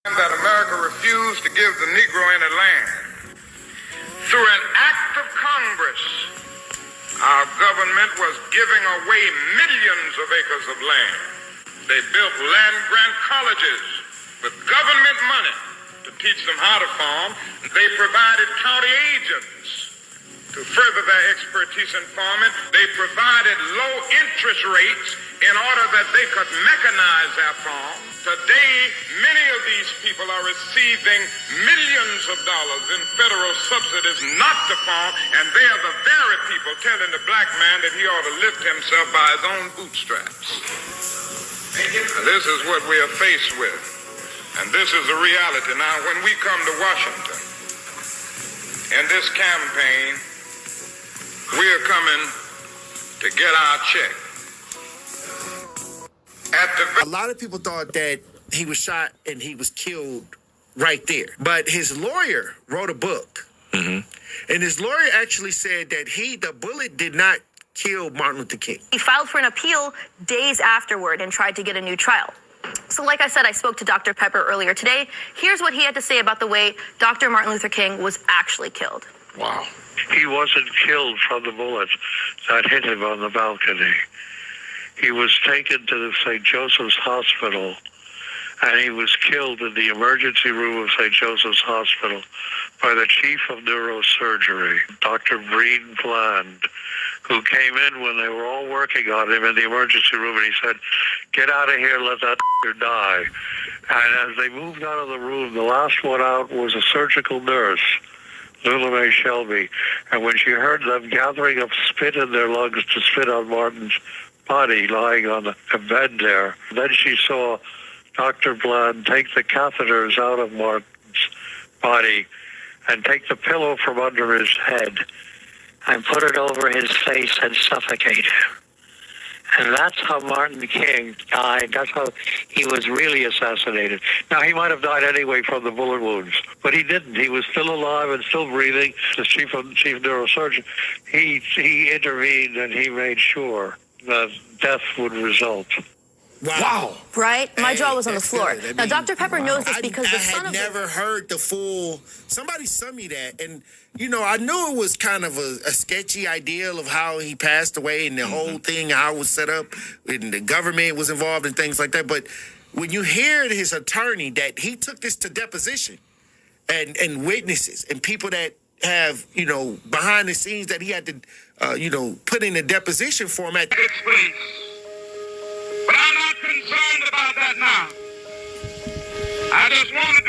That America refused to give the Negro any land. Through an act of Congress, our government was giving away millions of acres of land. They built land-grant colleges with government money to teach them how to farm. They provided county agents to further their expertise in farming. They provided low interest rates in order that they could mechanize their farm. Today, many of these people are receiving millions of dollars in federal subsidies not to farm, and they are the very people telling the black man that he ought to lift himself by his own bootstraps. Now, this is what we are faced with, and this is the reality. Now, when we come to Washington in this campaign, we are coming to get our check. A lot of people thought that he was shot and he was killed right there. But his lawyer wrote a book. And his lawyer actually said that the bullet did not kill Martin Luther King. He filed for an appeal days afterward and tried to get a new trial. So like I said, I spoke to Dr. Pepper earlier today. Here's what he had to say about the way Dr. Martin Luther King was actually killed. Wow. He wasn't killed from the bullet that hit him on the balcony. He was taken to the St. Joseph's Hospital, and he was killed in the emergency room of St. Joseph's Hospital by the chief of neurosurgery, Dr. Breen Bland, who came in when they were all working on him in the emergency room, and he said, "Get out of here, let that die." And as they moved out of the room, the last one out was a surgical nurse, Lula Mae Shelby, and when she heard them gathering up spit in their lungs to spit on Martin's body lying on a bed there, then she saw Dr. Bland take the catheters out of Martin's body and take the pillow from under his head and put it over his face and suffocate him. And that's how Martin King died. That's how he was really assassinated. Now, he might have died anyway from the bullet wounds, but he didn't. He was still alive and still breathing. The chief neurosurgeon, he intervened and he made sure that death would result. Wow. Right? My jaw was on the floor. Now, Dr. Pepper knows this because the son of... I had never heard the full... Somebody sent me that, and, you know, I knew it was kind of a sketchy ideal of how he passed away and the whole thing, how it was set up, and the government was involved and things like that. But when you hear his attorney that he took this to deposition and witnesses and people that have, you know, behind the scenes that he had to, you know, put in a deposition format. But I'm not concerned about that now. I just wanted